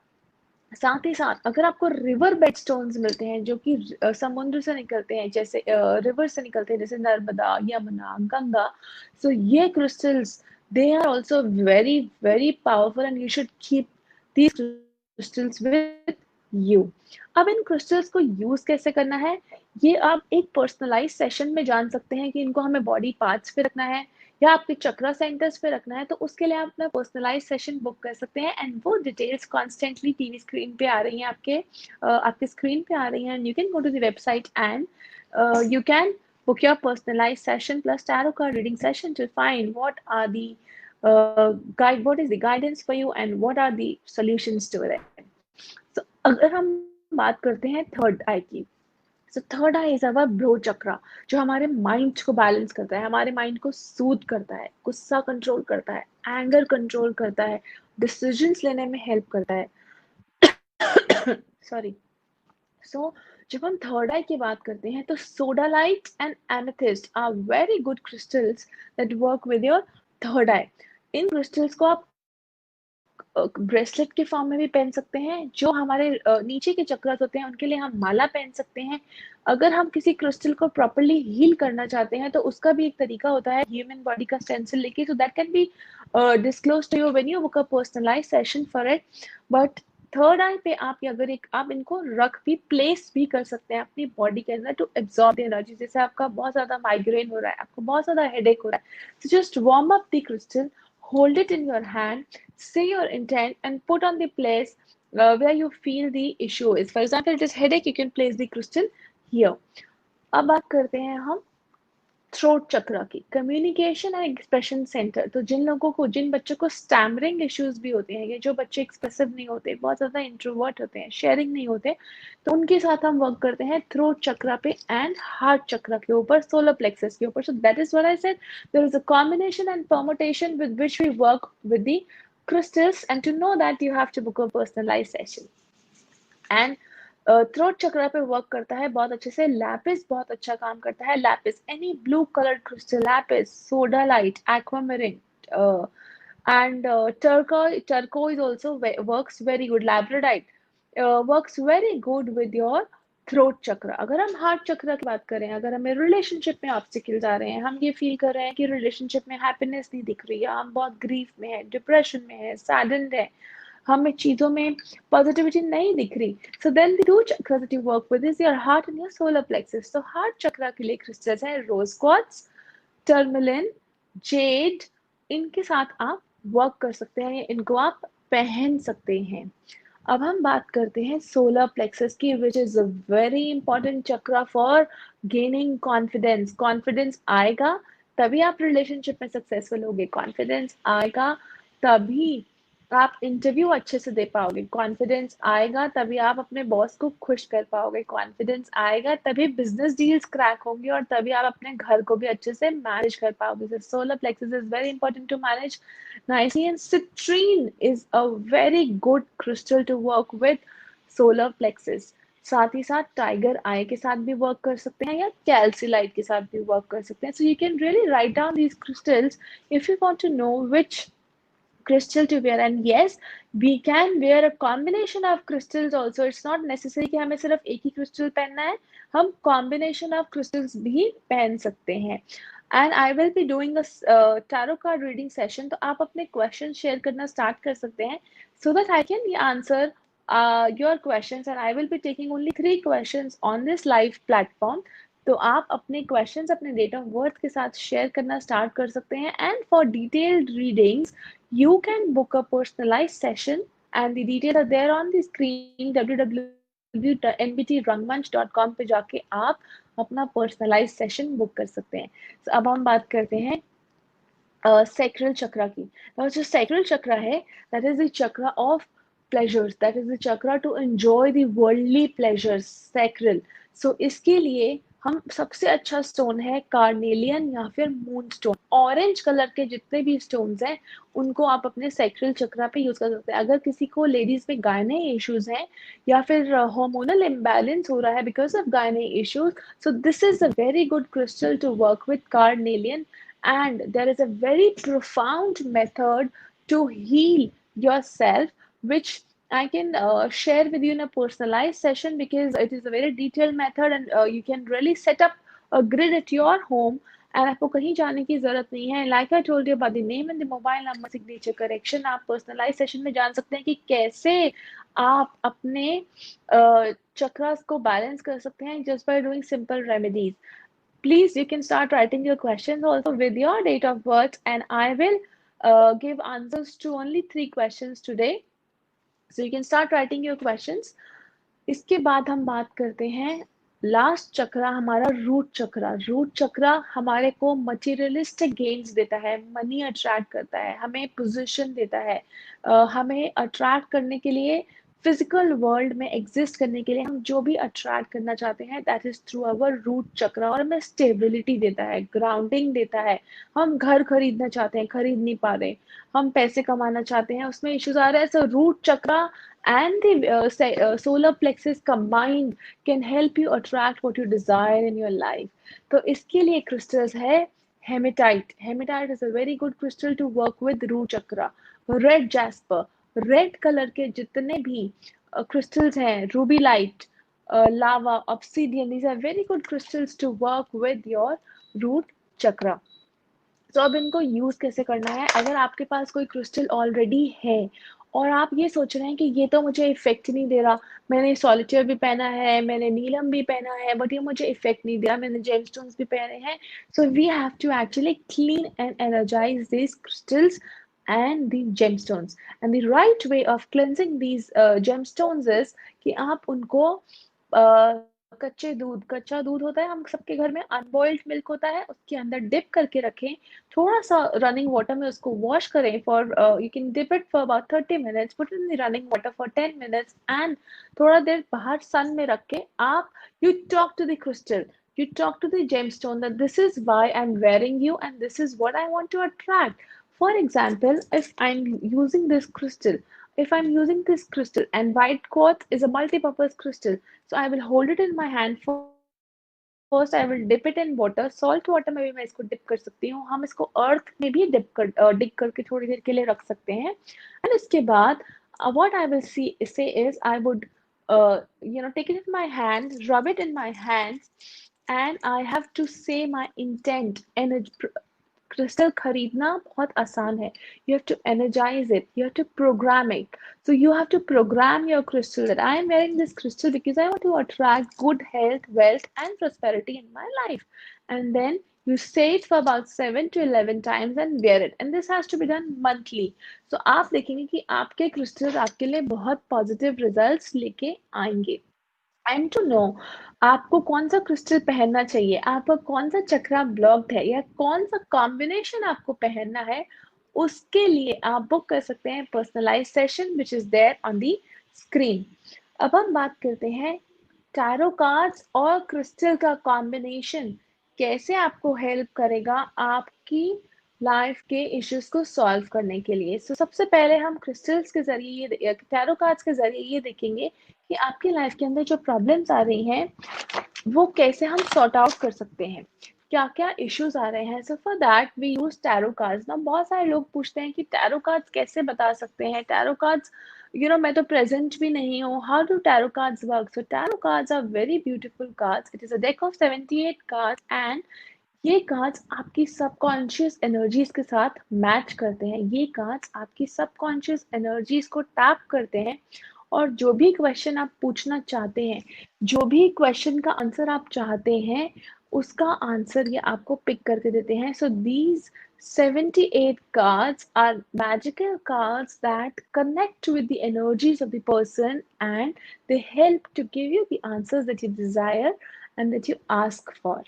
साथ ही साथ अगर आपको river bed stones मिलते हैं, जो कि समुद्र से निकलते हैं, जैसे रिवर से निकलते हैं, जैसे नर्मदा, यमुना, गंगा, सो ये crystals They are also very, very powerful and you should keep these crystals with you. अब इन क्रिस्टल्स को यूज कैसे करना है, ये आप एक पर्सनलाइज सेशन में जान सकते हैं कि इनको हमें बॉडी पार्ट्स पे रखना है या आपके चक्रा सेंटर्स पे रखना है, तो उसके लिए आप अपना पर्सनलाइज सेशन बुक कर सकते हैं एंड वो डिटेल्स कॉन्स्टेंटली टीवी स्क्रीन पे आ रही हैं, आपके स्क्रीन पे आ रही हैं, and you can go to the website and you can book your personalized session plus tarot card reading session to find what are the what is the guidance for you and what are the solutions to it. So अगर हम बात करते हैं third eye की, so third eye is our brow chakra, जो हमारे mind को balance करता है, हमारे माइंड को सूद करता है, गुस्सा कंट्रोल करता है, एंगर कंट्रोल करता है, डिसीजंस लेने में हेल्प करता है। सॉरी। सो जब हम थर्ड आई की बात करते हैं तो sodalite and amethyst are very good crystals that work with your third eye. इन क्रिस्टल्स को आप ब्रेसलेट के फॉर्म में भी पहन सकते हैं, जो हमारे नीचे के चक्रास होते हैं उनके लिए हम माला पहन सकते हैं। अगर हम किसी क्रिस्टल को प्रॉपरली हील करना चाहते हैं तो उसका भी एक तरीका होता है ह्यूमन बॉडी का स्टेंसिल लेके, so that can be disclose to you when you book a personalised session for it. But third eye पे आप इनको रख भी प्लेस भी कर सकते हैं अपनी बॉडी के अंदर टू एब्जॉर्ब द एनर्जी। जैसे आपका बहुत ज्यादा माइग्रेन हो रहा है, आपको बहुत ज्यादा हेडेक हो रहा है, so just warm up the crystal, hold it in your hand, say your intent, and put on the place where you feel the issue is. For example, it is headache, you can place the crystal here. अब बात करते हैं हम throat चक्र की, communication and expression centre. तो जिन बच्चों को स्टैमरिंग इश्यूज भी होते हैं, ये जो बच्चे एक्सप्रेसिव नहीं होते, बहुत ज्यादा इंट्रोवर्ट होते हैं, शेयरिंग नहीं होते, तो उनके साथ हम वर्क करते हैं थ्रोट चक्र पे एंड हार्ट चक्र के ऊपर, सोलर प्लेक्सस के ऊपर। So that is what I said, there is a combination and permutation with which we work with the crystals, and to know that you have to book a personalized session. And throat चक्र पे work करता है बहुत अच्छे से Lapis, बहुत अच्छा काम करता है lapis, any blue coloured crystal, lapis, sodalite, aquamarine, and turquoise also works very good, labradorite works very good with your throat चक्र। अगर हम हार्ट चक्र की बात करें, अगर हमें रिलेशनशिप में ऑब्स्टिकल्स आ रहे हैं, हम ये फील कर रहे हैं कि रिलेशनशिप में हैप्पीनेस नहीं दिख रही है, हम बहुत ग्रीफ में है, डिप्रेशन में है, सैडन्ड है, हमें चीजों में पॉजिटिविटी नहीं दिख रही, सो देन द टू चक्र that you work with is your heart and your solar plexus. तो हार्ट चक्र के लिए क्रिस्टल्स हैं रोज क्वार्ट्ज, टर्मलिन, जेड, इनके साथ आप वर्क कर सकते हैं, इनको आप पहन सकते हैं। अब हम बात करते हैं सोलर प्लेक्सस की, which is a very important चक्र फॉर गेनिंग कॉन्फिडेंस। कॉन्फिडेंस आएगा तभी आप रिलेशनशिप में सक्सेसफुल होगे, कॉन्फिडेंस आएगा तभी आप इंटरव्यू अच्छे से दे पाओगे, कॉन्फिडेंस आएगा तभी आप अपने बॉस को खुश कर पाओगे, कॉन्फिडेंस आएगा तभी बिजनेस डील्स क्रैक होंगे और तभी आप अपने घर को भी अच्छे से मैनेज कर पाओगे। Solar plexus is very important to manage nicely, and citrine is a very good crystal to work with solar plexus। साथ ही साथ टाइगर आई के साथ भी वर्क कर सकते हैं या कैल्सीलाइट के साथ भी वर्क कर सकते हैं। So you can really write down these crystals if you want to know which crystal to wear, and yes, we can wear a combination of crystals also, it's not necessary कि हमें सिर्फ एक ही crystal पहनना है, हम combination of crystals भी पहन सकते हैं। And I will be doing tarot card reading session, तो आप अपने क्वेश्चन शेयर करना स्टार्ट कर सकते हैं so that I can answer your questions, and I will be taking only 3 questions on this live platform. तो आप अपने क्वेश्चंस अपने डेट ऑफ बर्थ के साथ शेयर करना स्टार्ट कर सकते हैं, and for detailed readings you can book a personalized session, and the details are there on the screen, www.nbtranmanch.com पे जाके आप अपना personalized session book कर सकते हैं। so, अब हम बात करते हैं sacral chakra की। Now जो sacral chakra है, that is the chakra of pleasures, that is the chakra to enjoy the worldly pleasures, sacral। so इसके लिए हम सबसे अच्छा स्टोन है कार्नेलियन या फिर मून स्टोन। ऑरेंज कलर के जितने भी स्टोन्स हैं उनको आप अपने सेक्सुअल चक्रा पे यूज कर सकते हैं। अगर किसी को लेडीज में गायने इश्यूज हैं या फिर हार्मोनल इम्बैलेंस हो रहा है because of gynae issues, so this is a very good crystal to work with carnelian, and there is a very profound method to heal yourself, which I can share with you in a personalized session because it is a very detailed method, and you can really set up a grid at your home and आपको कहीं जाने की जरूरत नहीं है। Like I told you about the name and the mobile number signature correction, आप personalise session में जान सकते हैं कि कैसे आप अपने चक्रास को बैलेंस कर सकते हैं just by doing simple remedies. Please, you can start writing your questions also with your date of birth, and I will give answers to only 3 questions today. So you can start writing your questions. इसके बाद हम बात करते हैं last चक्रा, हमारा root चक्रा। Root चक्रा हमारे को materialistic gains देता है, मनी अट्रैक्ट करता है, हमें पोजीशन देता है, हमें अट्रैक्ट करने के लिए, फिजिकल वर्ल्ड में एग्जिस्ट करने के लिए हम जो भी अट्रैक्ट करना चाहते हैं that is through our root chakra. और हमें स्टेबिलिटी देता है, ग्राउंडिंग देता है। हम घर खरीदना चाहते हैं, खरीद नहीं पा रहे, हम पैसे कमाना चाहते हैं, उसमें इश्यूज आ रहे हैं, so root chakra and the solar plexus combined can help you attract what you desire in your life. तो इसके लिए crystals है hematite. Hematite is a very good crystal to work with root chakra. Red jasper, red color के जितने भी crystals हैं, ruby light, lava, obsidian, these are very good crystals to work with your root chakra. तो अब इनको use कैसे करना है? अगर आपके पास कोई क्रिस्टल ऑलरेडी है और आप ये सोच रहे हैं कि ये तो मुझे इफेक्ट नहीं दे रहा, मैंने सॉलिटेयर भी पहना है, मैंने नीलम भी पहना है, बट ये मुझे इफेक्ट नहीं दे रहा, मैंने जेमस्टोन्स भी पहने हैं, so we have to actually clean and energise these crystals and the gemstones. And the right way of cleansing these gemstones is कि आप उनको कच्चा दूध होता है हम सबके घर में, अनबॉइल्ड मिल्क होता है, उसके अंदर डिप करके रखें, थोड़ा सा रनिंग वाटर में उसको वॉश करें for you can dip it for about 30 minutes, put in the running water for 10 minutes and थोड़ा देर बाहर सन में रख के आप you talk to the crystal, you talk to the gemstone that this is why I'm wearing you and this is what I want to attract. For example, if I'm using this crystal, and white quartz is a multi-purpose crystal, so I will hold it in my hand. First I will dip it in water, salt water में भी मैं इसको dip कर सकती हूँ, हम इसको अर्थ में भी डिप करके थोड़ी देर के लिए रख सकते हैं। एंड उसके बाद what I will say is I would take it in my hand, rub it in my hands, and I have to say my intent. And crystal खरीदना बहुत आसान है, you have to energize it, you have to program it. So you have to program your crystal that I am wearing this crystal because I want to attract good health, wealth and prosperity in my life. And then you say it for about 7 to 11 times and wear it, and this has to be done monthly. So आप देखेंगे कि आपके crystal आपके लिए बहुत positive results लेके आएंगे। And to know आपको कौन सा क्रिस्टल पहनना चाहिए, आपका कौन सा चक्रा ब्लॉक्ड है, या कौन सा कॉम्बिनेशन आपको पहनना है, उसके लिए आप बुक कर सकते हैं personalise session which is there on the screen. अब हम बात करते हैं टैरो कार्ड्स और क्रिस्टल का कॉम्बिनेशन कैसे आपको हेल्प करेगा आपकी लाइफ के इश्यूज को सॉल्व करने के लिए। सो सबसे पहले हम क्रिस्टल्स के जरिए, ये टैरो कार्ड्स के जरिए ये देखेंगे कि आपकी लाइफ के अंदर जो प्रॉब्लम्स आ रही हैं वो कैसे हम सॉर्ट आउट कर सकते हैं, क्या क्या इश्यूज आ रहे हैं। So for that we use tarot cards. ना बहुत सारे लोग पूछते हैं कि टैरो कार्ड्स कैसे बता सकते हैं, टैरो कार्ड्स मैं तो प्रेजेंट भी नहीं हूँ, how do tarot cards work? So tarot cards are very beautiful cards, it is a deck of 78 cards and ये कार्ड्स आपकी सबकॉन्शियस एनर्जीज के साथ मैच करते हैं। ये कार्ड्स आपकी सबकॉन्शियस एनर्जीज को टैप करते हैं और जो भी क्वेश्चन आप पूछना चाहते हैं, जो भी क्वेश्चन का आंसर आप चाहते हैं, उसका आंसर ये आपको पिक करके देते हैं। So these 78 cards are magical cards that connect with the energies of the person and they help to give you the answers that you desire and that you ask for.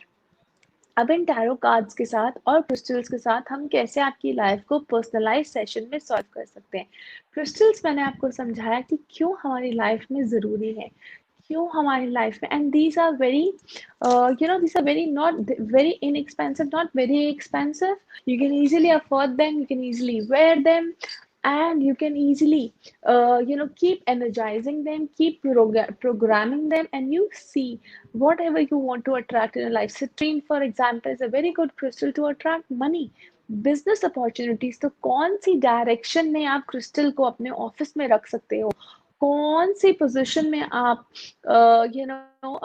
अब इन tarot cards के साथ और crystals के साथ हम कैसे आपकी life को पर्सनलाइज सेशन में सॉल्व कर सकते हैं। क्रिस्टल्स मैंने आपको समझाया कि क्यों हमारी लाइफ में ज़रूरी है, क्यों हमारी लाइफ में, and these are very these are very not very inexpensive, not very expensive. You can easily afford them, you can easily wear them, and you can easily keep energizing them, keep programming them, and you see whatever you want to attract in your life. Citrine, for example, is a very good crystal to attract money, business opportunities. तो कौन सी direction में आप crystal को अपने office में रख सकते हो, कौन सी पोजीशन में आप यू नो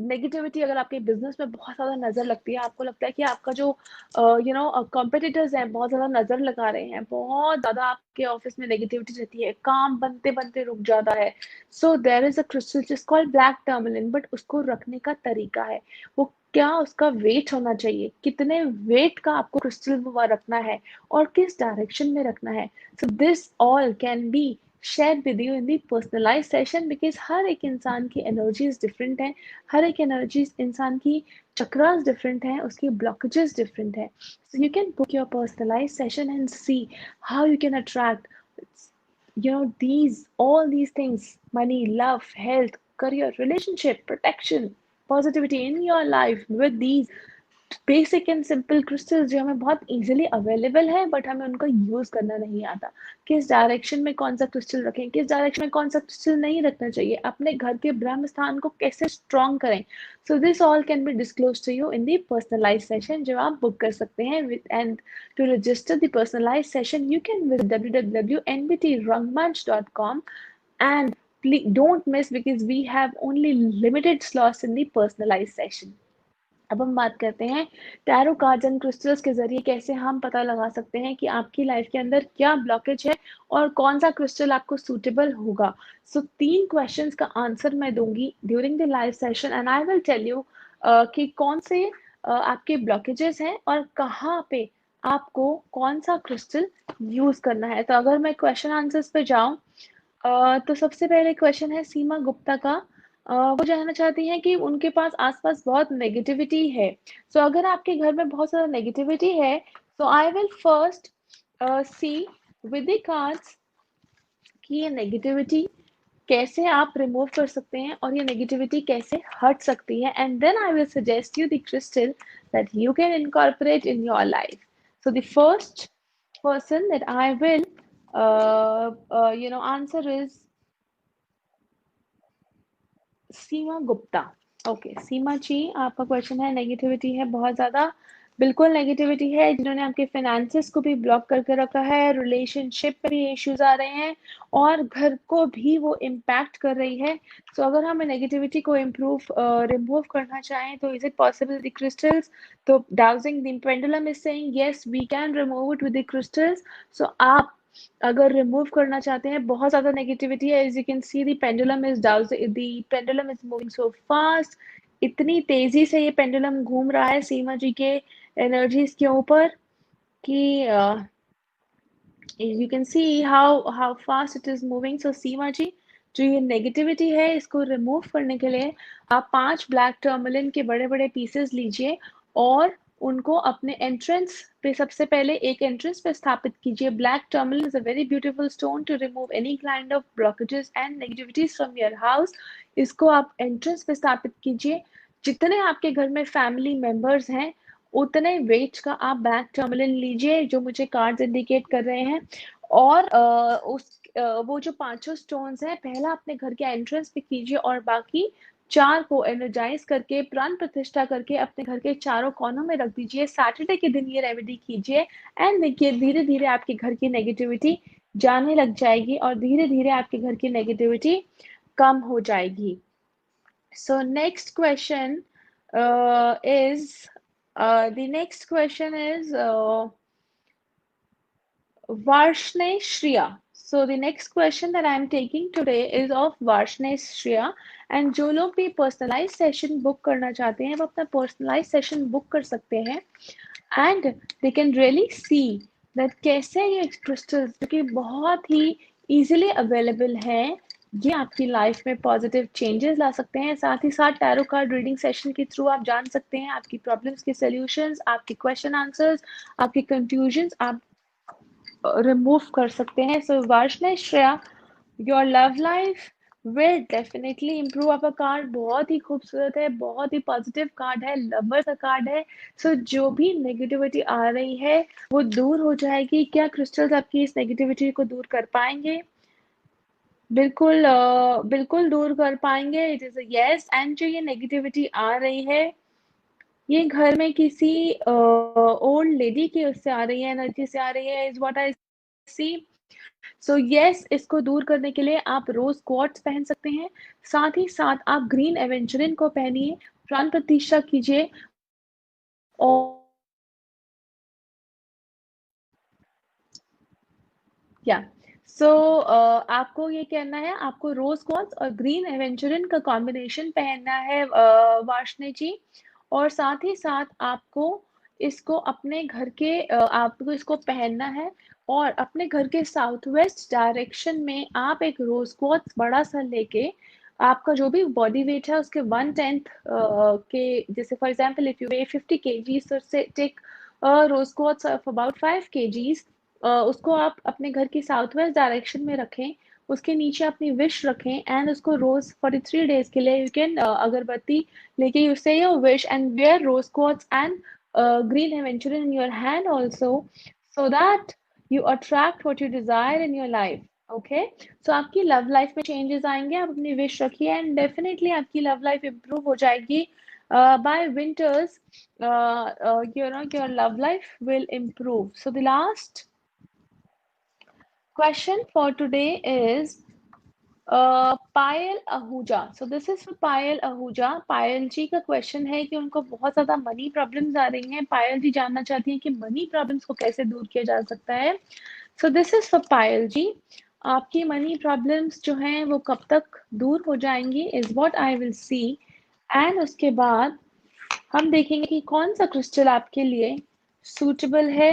नेगेटिविटी अगर आपके बिजनेस में बहुत ज़्यादा नज़र लगती है, आपको लगता है कि आपका जो कॉम्पिटिटर्स हैं बहुत ज़्यादा नज़र लगा रहे हैं, बहुत ज़्यादा आपके ऑफिस में नेगेटिविटी रहती है, काम बनते-बनते रुक जाता है। So there is a crystal जिस कॉल्ड ब्लैक टर्मलिन, बट उसको रखने का तरीका है। वो क्या उसका वेट होना चाहिए, कितने वेट का आपको क्रिस्टल वो रखना है और किस डायरेक्शन में रखना है। So this all can be share with you in the personalise session, because हर एक इंसान की एनर्जीज डिफरेंट है, हर एक एनर्जीज इंसान की चक्रास डिफरेंट है, उसकी ब्लॉकेजेस डिफरेंट है। So you can book your personalise session and see how you can attract these all these things: money, love, health, career, relationship, protection, positivity in your life with these basic and simple crystals जो हमें बहुत easily available है, but हमें उनका use करना नहीं आता। किस डायरेक्शन में कौन सा क्रिस्टल रखें, किस डायरेक्शन में कौन सा क्रिस्टल नहीं रखना चाहिए, अपने घर के ब्रह्म स्थान को कैसे स्ट्रॉन्ग करें। So this all can be disclose to you in the personalise session जो आप बुक कर सकते हैं with and to register the personalise session you can visit www.nbtrangmanch.com and please don't miss because we have only limited slots in the personalized session. अब हम बात करते हैं टैरो कार्ड्स एंड क्रिस्टल्स के जरिए कैसे हम पता लगा सकते हैं कि आपकी लाइफ के अंदर क्या ब्लॉकेज है और कौन सा क्रिस्टल आपको सूटेबल होगा। सो 3 क्वेश्चंस का आंसर मैं दूंगी during the live session and I will tell you कि कौन से आपके ब्लॉकेजेस हैं और कहाँ पे आपको कौन सा क्रिस्टल यूज करना है। तो अगर मैं क्वेश्चन आंसर्स पे जाऊं, तो सबसे पहले क्वेश्चन है सीमा गुप्ता का। वो जानना चाहती हैं कि उनके पास आसपास बहुत नेगेटिविटी है। सो अगर आपके घर में बहुत ज़्यादा नेगेटिविटी है, so I will first see with the cards कि ये नेगेटिविटी कैसे आप रिमूव कर सकते हैं और ये नेगेटिविटी कैसे हट सकती है, and then I will suggest you the crystal that you can incorporate in your life. So the first person that I will answer is Seema Gupta. Okay Seema ji, आपका क्वेश्चन है नेगेटिविटी है बहुत ज़्यादा। बिल्कुल नेगेटिविटी है, जिन्होंने आपके फाइनेंसेस को भी ब्लॉक करके रखा है, रिलेशनशिप में भी इश्यूज आ रहे हैं और घर को भी वो इम्पैक्ट कर रही है। सो अगर हमें नेगेटिविटी को इम्प्रूव रिमूव करना चाहें तो is it possible the crystals? तो dowsing the pendulum is saying yes we can remove it with the crystals. So आप अगर रिमूव करना चाहते हैं, बहुत ज़्यादा नेगेटिविटी है, as you can see the pendulum is pendulum is moving so fast. इतनी तेजी से ये पेंडुलम घूम रहा है सीमा जी के एनर्जीज के ऊपर कि you can see how fast it is moving. So Seema ji, जो ये नेगेटिविटी है इसको रिमूव करने के लिए आप 5 ब्लैक टर्मलिन के बड़े बड़े पीसेस लीजिए और उनको अपने एंट्रेंस पे सबसे पहले एक एंट्रेंस पे स्थापित कीजिए। Black tourmaline is a very beautiful stone to remove any kind of blockages and negativities from your house. इसको आप एंट्रेंस पे स्थापित कीजिए। जितने आपके घर में फैमिली मेंबर्स हैं उतने वेट का आप ब्लैक टर्मलिन लीजिए जो मुझे कार्ड्स इंडिकेट कर रहे हैं, और वो जो पांचों स्टोन्स हैं पहला अपने घर के एंट्रेंस पे कीजिए और बाकी 4 को एनर्जाइज करके प्राण प्रतिष्ठा करके अपने घर के चारों कोनों में रख दीजिए। सैटरडे के दिन ये रेमेडी कीजिए एंड देखिए धीरे धीरे आपके घर की नेगेटिविटी जाने लग जाएगी और धीरे धीरे आपके घर की नेगेटिविटी कम हो जाएगी। So next question is the next question is Varshne Shriya. So the next question that I am taking today is of Varshne Shriya, and जो लोग भी personalized session book करना चाहते हैं वो अपना personalized session book कर सकते हैं and they can really see that कैसे ये crystals जो कि बहुत ही easily available हैं ये आपकी लाइफ में पॉजिटिव चेंजेस ला सकते हैं। साथ ही साथ टैरो कार्ड रीडिंग सेशन के थ्रू आप जान सकते हैं आपकी प्रॉब्लम्स के सॉल्यूशंस, आपके क्वेश्चन आंसर्स, आपके कंफ्यूजन्स आप रिमूव कर सकते हैं। So Varshna Shreya, your love life will definitely improve. आपका कार्ड बहुत ही खूबसूरत है, बहुत ही पॉजिटिव कार्ड है, लवर का कार्ड है। सो जो भी नेगेटिविटी आ रही है वो दूर हो जाएगी। क्या क्रिस्टल्स आपकी इस नेगेटिविटी को दूर कर पाएंगे? बिल्कुल बिल्कुल दूर कर पाएंगे। It is yes. एंड जो ये नेगेटिविटी आ रही है ये घर में किसी ओल्ड लेडी की उससे आ रही है, एनर्जी से आ रही है, is what I see. So yes, इसको दूर करने के लिए आप रोज क्वार्ट्स पहन सकते हैं। साथ ही साथ आप ग्रीन एवेंचुरिन को पहनिए, प्राण प्रतिष्ठा कीजिए और या सो आपको ये कहना है, आपको रोज क्वार्ट्स और ग्रीन एवेंचुरिन का कॉम्बिनेशन पहनना है वार्ष्णेय जी। और साथ ही साथ आपको इसको अपने घर के आपको इसको पहनना है और अपने घर के साउथ वेस्ट डायरेक्शन में आप एक रोज क्वार्ट्स बड़ा सा लेके आपका जो भी बॉडी वेट है उसके 1/10 के, जैसे for example if you weight 50 kgs, so say take rose quartz of about 5 kgs। उसको आप अपने घर की साउथ वेस्ट डायरेक्शन में रखें, उसके नीचे अपनी विश रखें एंड उसको रोज 43 डेज के लिए यू कैन अगरबत्ती लेके you say your wish and wear rose quartz and green aventurine in your hand also, so that you attract what you desire in your life. Okay, so आपकी love life में changes आएंगे, आप अपनी wish रखिए and definitely आपकी love life improve हो जाएगी। By winters your love life will improve. So the last question for today is Payal Ahuja. So this is for Payal Ahuja. Payal ji का क्वेश्चन है कि उनको बहुत ज्यादा मनी प्रॉब्लम्स आ रही हैं। पायल जी जानना चाहती हैं कि मनी प्रॉब्लम्स को कैसे दूर किया जा सकता है। सो दिस इज फॉर पायल जी। आपकी मनी प्रॉब्लम्स जो हैं वो कब तक दूर हो जाएंगी is what I will see. And उसके बाद हम देखेंगे कि कौन सा क्रिस्टल आपके लिए सूटेबल है।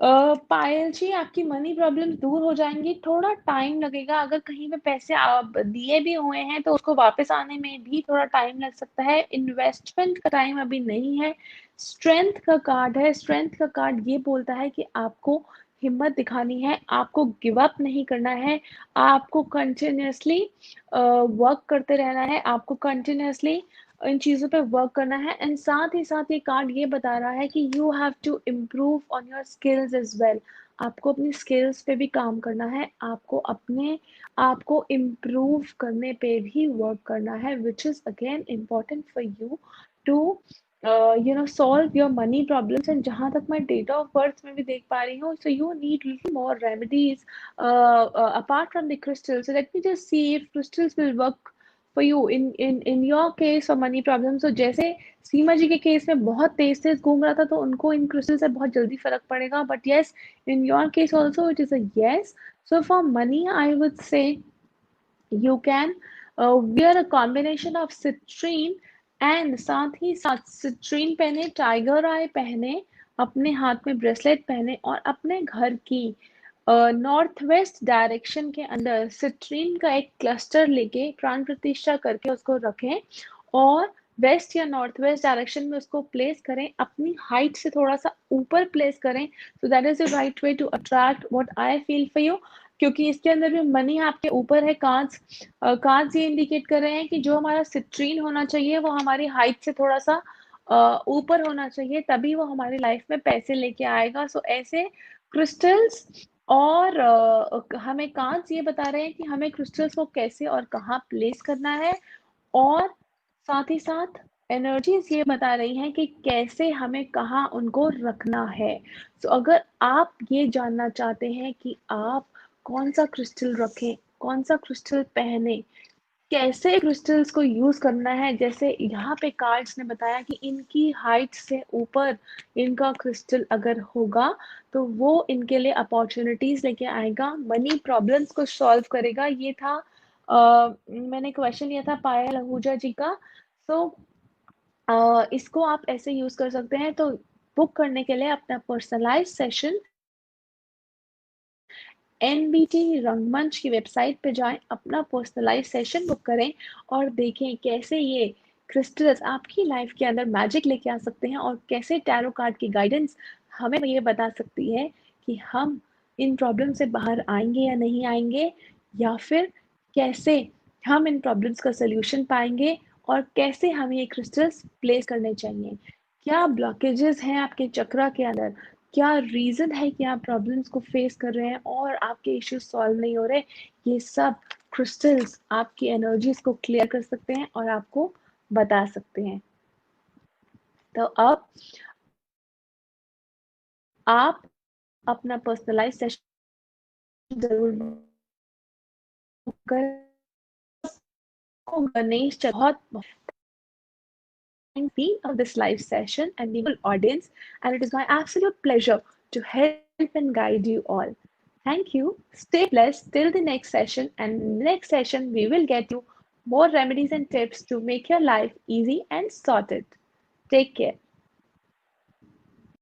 पायल जी, आपकी मनी प्रॉब्लम दूर हो जाएंगी, थोड़ा टाइम लगेगा। अगर कहीं पे पैसे आप दिए भी हुए हैं तो उसको वापस आने में भी थोड़ा टाइम लग सकता है। इन्वेस्टमेंट का टाइम अभी नहीं है। स्ट्रेंथ का कार्ड है। स्ट्रेंथ का कार्ड ये बोलता है कि आपको हिम्मत दिखानी है, आपको गिव अप नहीं करना है, आपको कंटिन्यूअसली वर्क करते रहना है, आपको कंटिन्यूअसली इन चीज़ों पे वर्क करना है। एंड साथ ही साथ ये कार्ड ये बता रहा है कि you have to improve on your skills as well. आपको अपनी स्किल्स पे भी काम करना है, आपको अपने आप को इम्प्रूव करने पे भी वर्क करना है, which is again important for you to solve your money problems. And जहाँ तक मैं डेट ऑफ बर्थ में भी देख पा रही हूँ, so you need little more remedies apart from the crystals. So let me just see if crystals will work for you in your case और मनी प्रॉब्लम। तो जैसे सीमा जी के केस में बहुत तेज तेज घूम रहा था तो उनको इन क्रिस्टल से बहुत जल्दी फर्क पड़ेगा, but yes in your case also it is a yes. So for money I would say you can wear a combination of citrine and साथ ही साथ citrine पहने, टाइगर आई पहने, अपने हाथ में ब्रेसलेट पहने और अपने घर की नॉर्थ वेस्ट डायरेक्शन के अंदर सिट्रीन का एक क्लस्टर लेके प्राण प्रतिष्ठा करके उसको रखें और वेस्ट या नॉर्थ वेस्ट डायरेक्शन में उसको प्लेस करें, अपनी हाइट से थोड़ा सा ऊपर प्लेस करें। So that is the right way to attract what I feel for you. क्योंकि इसके अंदर भी मनी आपके ऊपर है। कांच कांच ये इंडिकेट कर रहे हैं कि जो हमारा सिट्रीन होना चाहिए वो हमारी हाइट से थोड़ा सा ऊपर होना चाहिए, तभी वो हमारी लाइफ में पैसे लेके आएगा। सो ऐसे क्रिस्टल्स और हमें कांच ये बता रहे हैं कि हमें क्रिस्टल्स को कैसे और कहाँ प्लेस करना है। और साथ ही साथ एनर्जीज ये बता रही हैं कि कैसे हमें कहाँ उनको रखना है। तो अगर आप ये जानना चाहते हैं कि आप कौन सा क्रिस्टल रखें, कौन सा क्रिस्टल पहने, कैसे क्रिस्टल्स को यूज करना है, जैसे यहाँ पे कार्ड्स ने बताया कि इनकी हाइट से ऊपर इनका क्रिस्टल अगर होगा तो वो इनके लिए अपॉर्चुनिटीज लेके आएगा, मनी प्रॉब्लम्स को सॉल्व करेगा। ये था मैंने क्वेश्चन लिया था पायल आहूजा जी का। सो इसको आप ऐसे यूज कर सकते हैं। तो बुक करने के लिए अपना पर्सनलाइज सेशन एनबीटी रंगमंच की वेबसाइट पे जाएं, अपना पर्सनलाइज सेशन बुक करें और देखें कैसे ये क्रिस्टल्स आपकी लाइफ के अंदर मैजिक लेके आ सकते हैं और कैसे टैरो कार्ड की गाइडेंस हमें ये बता सकती है कि हम इन प्रॉब्लम से बाहर आएंगे या नहीं आएंगे, या फिर कैसे हम इन प्रॉब्लम्स का सोल्यूशन पाएंगे और कैसे हमें ये क्रिस्टल्स प्लेस करने चाहिए। क्या ब्लॉकेजेस हैं आपके चक्रा के अंदर, क्या रीजन है कि आप प्रॉब्लम्स को फेस कर रहे हैं और आपके इश्यूज सॉल्व नहीं हो रहे, ये सब क्रिस्टल्स आपकी एनर्जीज को क्लियर कर सकते हैं और आपको बता सकते हैं। तो अब आप अपना पर्सनलाइज्ड सेशन ज़रूर बुक करें। गणेश बहुत fee of this live session and the whole audience, and it is my absolute pleasure to help and guide you all. Thank you. Stay blessed till the next session, and next session we will get you more remedies and tips to make your life easy and sorted. Take care.